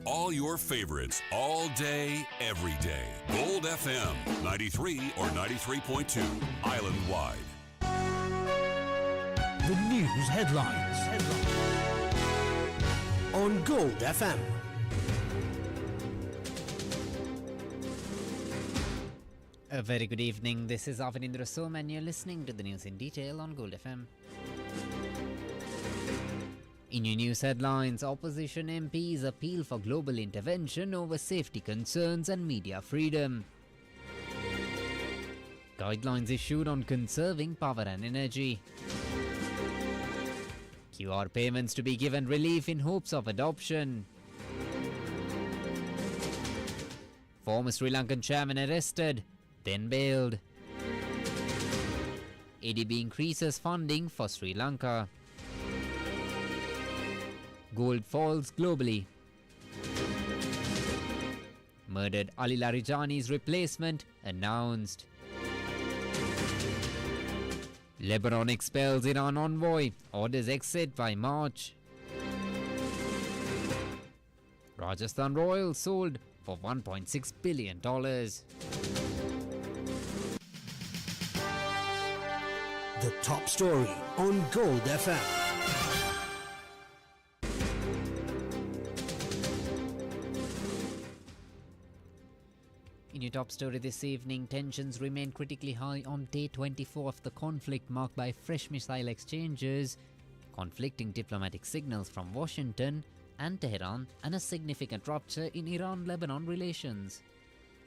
All your favorites, all day, every day. Gold FM, 93 or 93.2, island-wide. The news headlines on Gold FM. A very good evening. This is Avinindra Som and you're listening to the news in detail on Gold FM. In your news headlines, opposition MPs appeal for global intervention over safety concerns and media freedom. Guidelines issued on conserving power and energy. QR payments to be given relief in hopes of adoption. Former Sri Lankan chairman arrested, then bailed. ADB increases funding for Sri Lanka. Gold falls globally. Murdered Ali Larijani's replacement announced. Lebanon expels Iran envoy, orders exit by March. Rajasthan Royals sold for $1.6 billion. The top story on Gold FM. In your top story this evening, tensions remain critically high on day 24 of the conflict, marked by fresh missile exchanges, conflicting diplomatic signals from Washington and Tehran, and a significant rupture in Iran-Lebanon relations.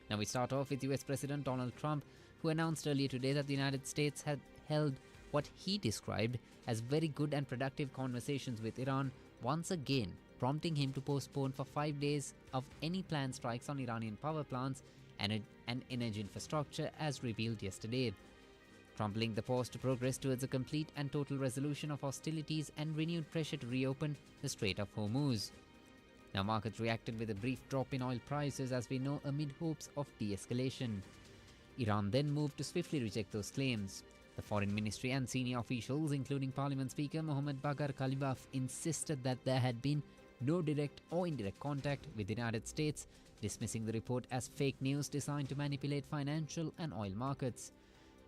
Now we start off with US President Donald Trump, who announced earlier today that the United States had held what he described as very good and productive conversations with Iran, once again prompting him to postpone for 5 days of any planned strikes on Iranian power plants and energy infrastructure, as revealed yesterday. Trump linked the pause to progress towards a complete and total resolution of hostilities and renewed pressure to reopen the Strait of Hormuz. Now markets reacted with a brief drop in oil prices, as we know, amid hopes of de-escalation. Iran then moved to swiftly reject those claims. The foreign ministry and senior officials, including Parliament Speaker Mohammad Bagher Khalibaf, insisted that there had been no direct or indirect contact with the United States, dismissing the report as fake news designed to manipulate financial and oil markets.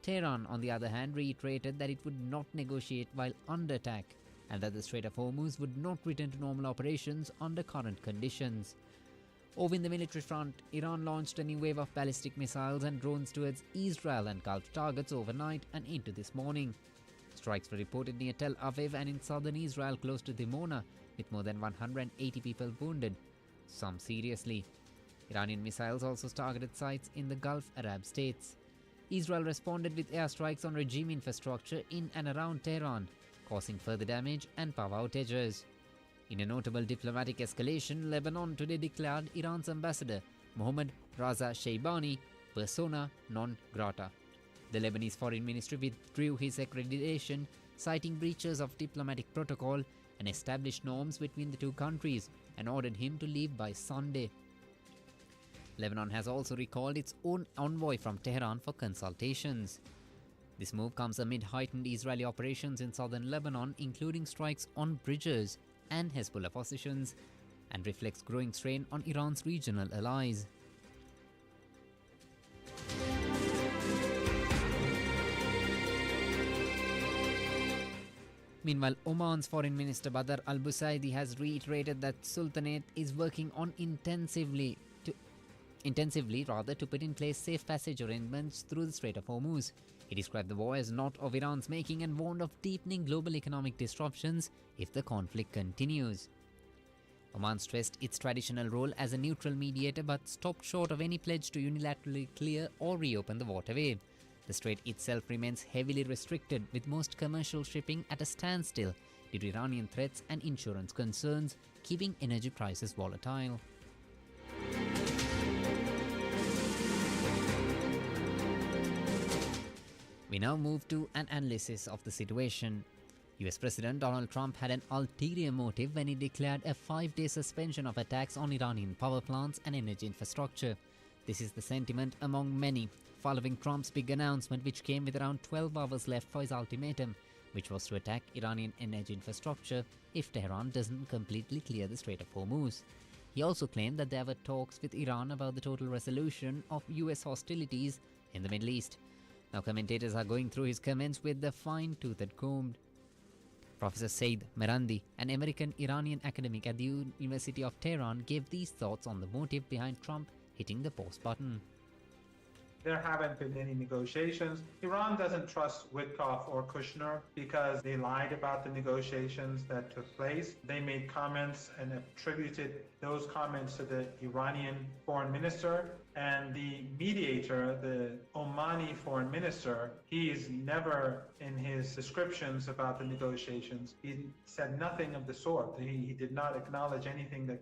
Tehran, on the other hand, reiterated that it would not negotiate while under attack, and that the Strait of Hormuz would not return to normal operations under current conditions. Over in the military front, Iran launched a new wave of ballistic missiles and drones towards Israel and Gulf targets overnight and into this morning. Strikes were reported near Tel Aviv and in southern Israel close to Dimona, with more than 180 people wounded, some seriously. Iranian missiles also targeted sites in the Gulf Arab states. Israel responded with airstrikes on regime infrastructure in and around Tehran, causing further damage and power outages. In a notable diplomatic escalation, Lebanon today declared Iran's ambassador, Mohammad Raza Sheibani, persona non grata. The Lebanese Foreign Ministry withdrew his accreditation, citing breaches of diplomatic protocol and established norms between the two countries, and ordered him to leave by Sunday. Lebanon has also recalled its own envoy from Tehran for consultations. This move comes amid heightened Israeli operations in southern Lebanon, including strikes on bridges and Hezbollah positions, and reflects growing strain on Iran's regional allies. Meanwhile, Oman's Foreign Minister Badr al-Busaidi has reiterated that Sultanate is working on intensively to put in place safe passage arrangements through the Strait of Hormuz. He described the war as not of Iran's making and warned of deepening global economic disruptions if the conflict continues. Oman stressed its traditional role as a neutral mediator, but stopped short of any pledge to unilaterally clear or reopen the waterway. The strait itself remains heavily restricted, with most commercial shipping at a standstill due to Iranian threats and insurance concerns, keeping energy prices volatile. We now move to an analysis of the situation. US President Donald Trump had an ulterior motive when he declared a 5-day suspension of attacks on Iranian power plants and energy infrastructure. This is the sentiment among many, following Trump's big announcement, which came with around 12 hours left for his ultimatum, which was to attack Iranian energy infrastructure if Tehran doesn't completely clear the Strait of Hormuz. He He also claimed that there were talks with Iran about the total resolution of US hostilities in the Middle East. Now commentators are going through his comments with the fine-toothed comb. Professor Saeed Merandi, an American-Iranian academic at the University of Tehran, gave these thoughts on the motive behind Trump hitting the pause button. There haven't been any negotiations. Iran doesn't trust Witkoff or Kushner because they lied about the negotiations that took place. They made comments and attributed those comments to the Iranian foreign minister, and the mediator, the Omani foreign minister, he is never in his descriptions about the negotiations. He said nothing of the sort. He did not acknowledge anything that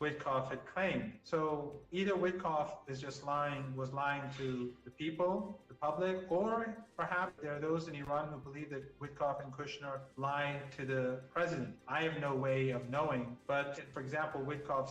Witkoff had claimed. So either Witkoff is just was lying to the people, the public, or perhaps there are those in Iran who believe that Witkoff and Kushner lied to the president. I have no way of knowing, but for example, Witkoff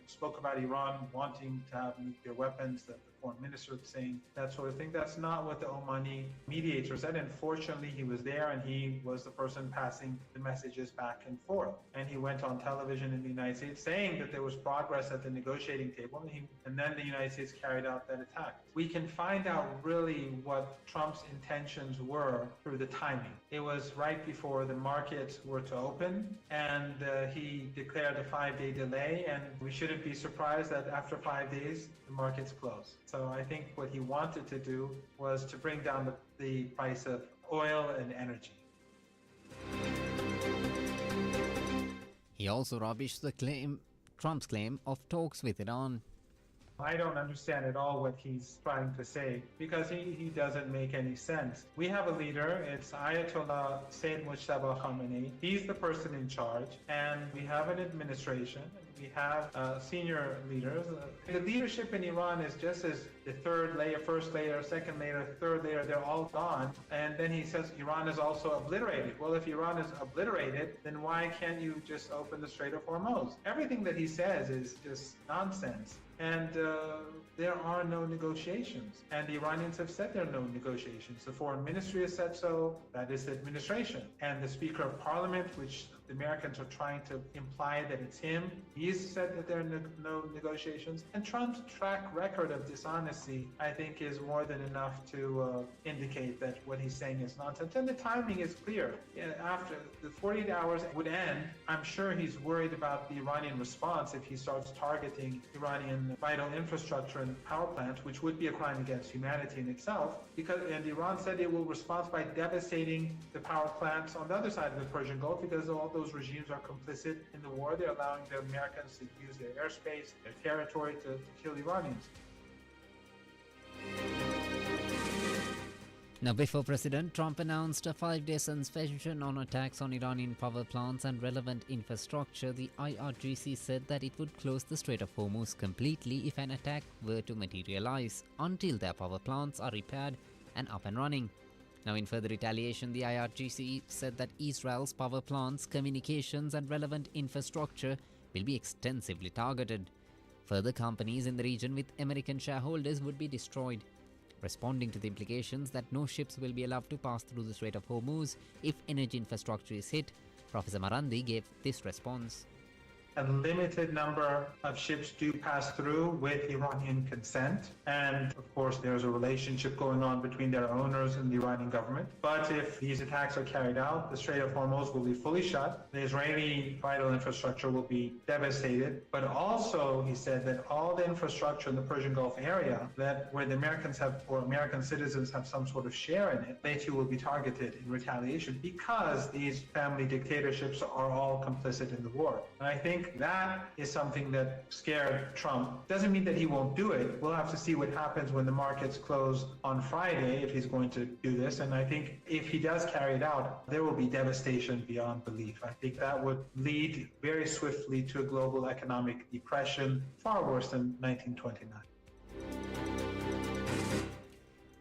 spoke about Iran wanting to have nuclear weapons, that the foreign minister saying that sort of thing. That's not what the Omani mediator said. And fortunately, he was there and he was the person passing the messages back and forth. And he went on television in the United States saying that there was progress at the negotiating table, and then the United States carried out that attack. We can find out really what Trump's intentions were through the timing. It was right before the markets were to open, and he declared a 5-day delay, and we shouldn't be surprised that after 5 days, the markets close. So I think what he wanted to do was to bring down the price of oil and energy. He also rubbished Trump's claim of talks with Iran. I don't understand at all what he's trying to say, because he doesn't make any sense. We have a leader, it's Ayatollah Sayyid Mujtaba Khamenei. He's the person in charge, and we have an administration, we have senior leaders. The leadership in Iran is just as the third layer, first layer, second layer, third layer, they're all gone. And then he says Iran is also obliterated. Well, if Iran is obliterated, then why can't you just open the Strait of Hormuz? Everything that he says is just nonsense. And there are no negotiations. And the Iranians have said there are no negotiations. The foreign ministry has said so. That is the administration. And the Speaker of Parliament, which the Americans are trying to imply that it's him, he's said that there are no negotiations. And Trump's track record of dishonesty, I think, is more than enough to indicate that what he's saying is nonsense. And the timing is clear. After the 48 hours would end, I'm sure he's worried about the Iranian response if he starts targeting Iranian vital infrastructure and power plants, which would be a crime against humanity in itself. And Iran said it will respond by devastating the power plants on the other side of the Persian Gulf, because all those regimes are complicit in the war. They're allowing the Americans to use their airspace, their territory to kill Iranians. Now, before President Trump announced a 5-day suspension on attacks on Iranian power plants and relevant infrastructure, the IRGC said that it would close the Strait of Hormuz completely if an attack were to materialize, until their power plants are repaired and up and running. Now, in further retaliation, the IRGC said that Israel's power plants, communications and relevant infrastructure will be extensively targeted. Further, companies in the region with American shareholders would be destroyed. Responding to the implications that no ships will be allowed to pass through the Strait of Hormuz if energy infrastructure is hit, Professor Marandi gave this response. A limited number of ships do pass through with Iranian consent. And of course, there's a relationship going on between their owners and the Iranian government. But if these attacks are carried out, the Strait of Hormuz will be fully shut. The Israeli vital infrastructure will be devastated. But also, he said that all the infrastructure in the Persian Gulf area where the Americans or American citizens have some sort of share in it, they too will be targeted in retaliation, because these family dictatorships are all complicit in the war. And I think that is something that scared Trump. Doesn't mean that he won't do it. We'll have to see what happens when the markets close on Friday, if he's going to do this. And I think if he does carry it out, there will be devastation beyond belief. I think that would lead very swiftly to a global economic depression, far worse than 1929.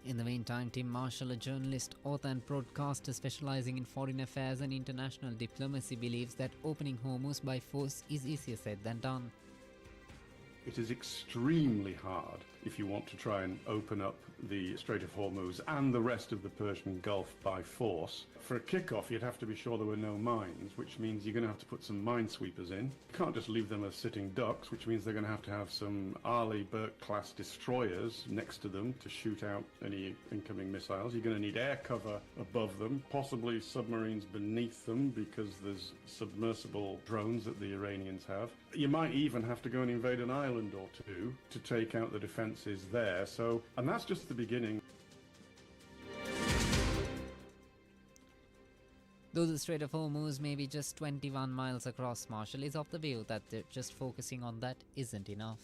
In the meantime, Tim Marshall, a journalist, author and broadcaster specializing in foreign affairs and international diplomacy, believes that opening Hormuz by force is easier said than done. It is extremely hard if you want to try and open up the Strait of Hormuz and the rest of the Persian Gulf by force. For a kickoff, you'd have to be sure there were no mines, which means you're going to have to put some minesweepers in. You can't just leave them as sitting ducks, which means they're going to have some Arleigh Burke-class destroyers next to them to shoot out any incoming missiles. You're going to need air cover above them, possibly submarines beneath them, because there's submersible drones that the Iranians have. You might even have to go and invade an island or two to take out the defenses there. And that's just the beginning. Though the Strait of Hormuz may be just 21 miles across, Marshall is of the view that just focusing on that isn't enough.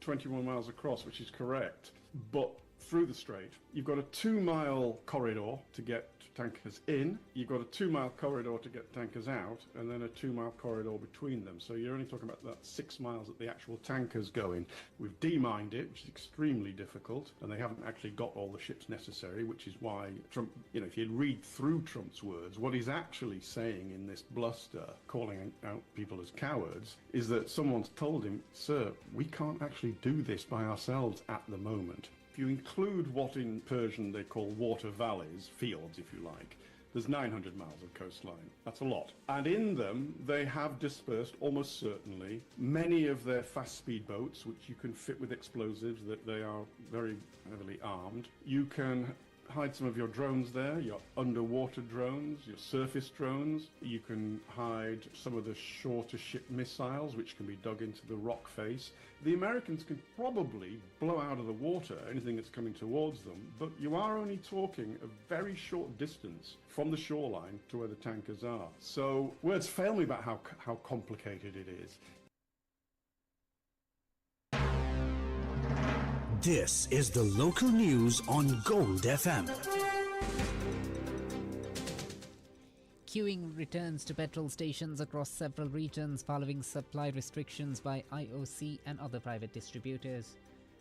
21 miles across, which is correct. But through the strait, you've got a 2-mile corridor to get tankers in, you've got a 2-mile corridor to get tankers out, and then a 2-mile corridor between them. So you're only talking about that 6 miles that the actual tankers go in. We've demined it, which is extremely difficult, and they haven't actually got all the ships necessary, which is why Trump, if you read through Trump's words, what he's actually saying in this bluster, calling out people as cowards, is that someone's told him, sir, we can't actually do this by ourselves at the moment. If you include what in Persian they call water valleys, fields if you like, there's 900 miles of coastline. That's a lot. And in them, they have dispersed, almost certainly, many of their fast speedboats, which you can fit with explosives, that they are very heavily armed. You can hide some of your drones there, your underwater drones, your surface drones. You can hide some of the shorter ship missiles, which can be dug into the rock face. The Americans can probably blow out of the water anything that's coming towards them, but you are only talking a very short distance from the shoreline to where the tankers are. So words fail me about how complicated it is. This is the local news on Gold FM. Queuing returns to petrol stations across several regions following supply restrictions by IOC and other private distributors.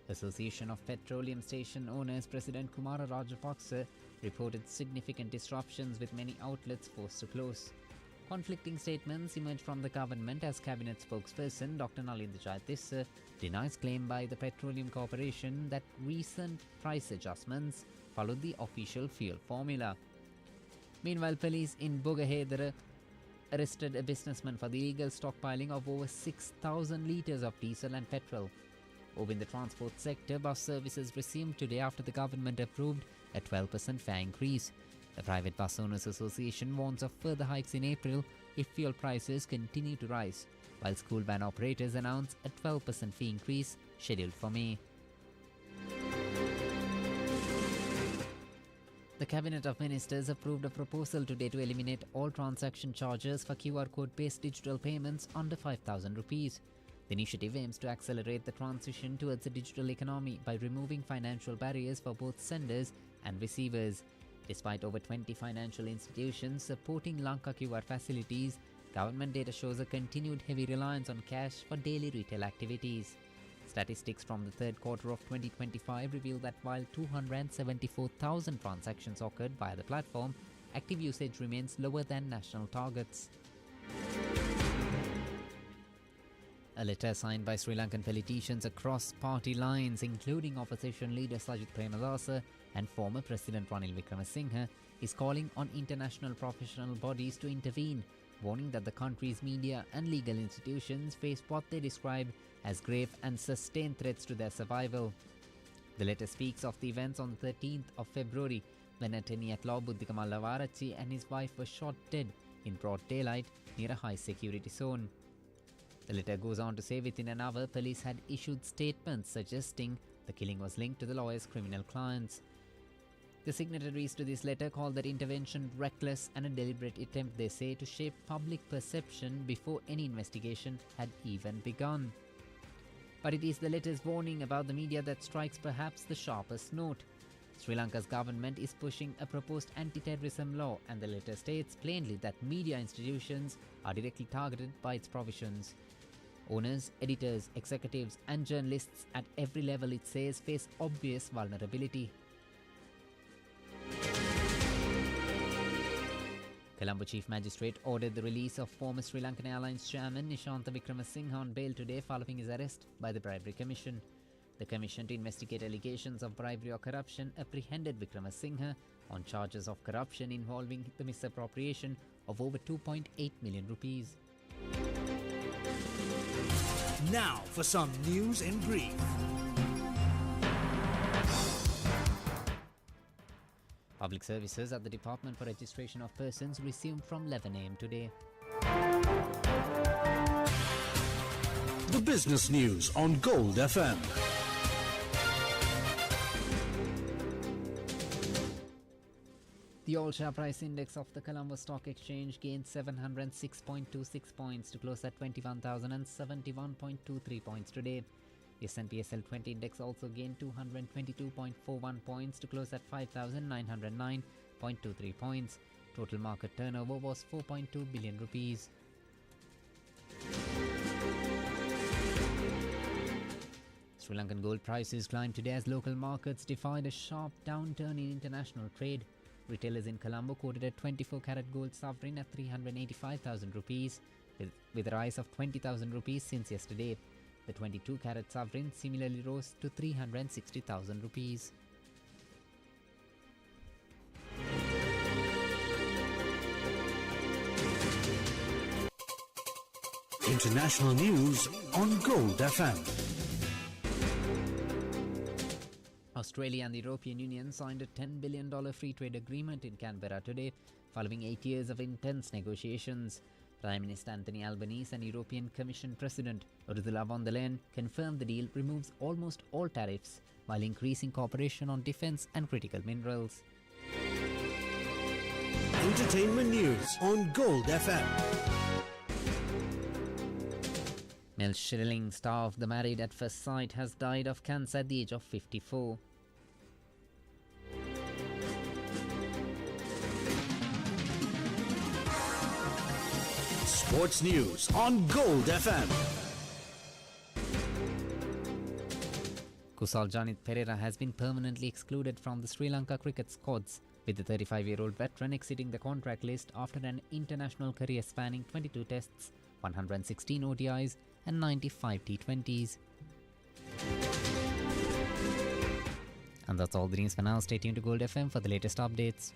Association of Petroleum Station Owners President Kumara Rajapaksa reported significant disruptions with many outlets forced to close. Conflicting statements emerged from the government as Cabinet spokesperson Dr. Nalinda Jayatissa denies claim by the Petroleum Corporation that recent price adjustments followed the official fuel formula. Meanwhile, police in Bogahedera arrested a businessman for the illegal stockpiling of over 6,000 litres of diesel and petrol. Over in the transport sector, bus services resumed today after the government approved a 12% fare increase. The Private Bus Owners Association warns of further hikes in April if fuel prices continue to rise, while school van operators announce a 12% fee increase scheduled for May. The Cabinet of Ministers approved a proposal today to eliminate all transaction charges for QR code-based digital payments under 5,000 rupees. The initiative aims to accelerate the transition towards a digital economy by removing financial barriers for both senders and receivers. Despite over 20 financial institutions supporting Lanka QR facilities, government data shows a continued heavy reliance on cash for daily retail activities. Statistics from the third quarter of 2025 reveal that while 274,000 transactions occurred via the platform, active usage remains lower than national targets. A letter signed by Sri Lankan politicians across party lines, including opposition leader Sajith Premadasa and former President Ranil Wickremesinghe, is calling on international professional bodies to intervene, warning that the country's media and legal institutions face what they describe as grave and sustained threats to their survival. The letter speaks of the events on the 13th of February when attorney at law Buddhika Mallavarachi and his wife were shot dead in broad daylight near a high-security zone. The letter goes on to say within an hour, police had issued statements suggesting the killing was linked to the lawyer's criminal clients. The signatories to this letter call their intervention reckless and a deliberate attempt, they say, to shape public perception before any investigation had even begun. But it is the letter's warning about the media that strikes perhaps the sharpest note. Sri Lanka's government is pushing a proposed anti-terrorism law, and the letter states plainly that media institutions are directly targeted by its provisions. Owners, editors, executives and journalists at every level, it says, face obvious vulnerability. Colombo Chief Magistrate ordered the release of former Sri Lankan Airlines chairman Nishantha Wickramasinghe on bail today following his arrest by the Bribery Commission. The commission to investigate allegations of bribery or corruption apprehended Wickramasinghe on charges of corruption involving the misappropriation of over 2.8 million rupees. Now for some news in brief. Public services at the Department for Registration of Persons resumed from 11 a.m. today. The business news on Gold FM. The all-share price index of the Colombo Stock Exchange gained 706.26 points to close at 21,071.23 points today. The S&P SL 20 index also gained 222.41 points to close at 5,909.23 points. Total market turnover was 4.2 billion rupees. Sri Lankan gold prices climbed today as local markets defied a sharp downturn in international trade. Retailers in Colombo quoted a 24-carat gold sovereign at 385,000 rupees, with a rise of 20,000 rupees since yesterday. The 22-carat sovereign similarly rose to 360,000 rupees. International news on Gold FM. Australia and the European Union signed a $10 billion free trade agreement in Canberra today, following 8 years of intense negotiations. Prime Minister Anthony Albanese and European Commission President Ursula von der Leyen confirmed the deal removes almost all tariffs while increasing cooperation on defence and critical minerals. Entertainment news on Gold FM. Mel Schilling, star of The Married at First Sight, has died of cancer at the age of 54. Sports news on Gold FM. Kusal Janit Pereira has been permanently excluded from the Sri Lanka cricket squads, with the 35-year-old veteran exiting the contract list after an international career spanning 22 tests, 116 ODIs and 95 T20s. And that's all the news for now. Stay tuned to Gold FM for the latest updates.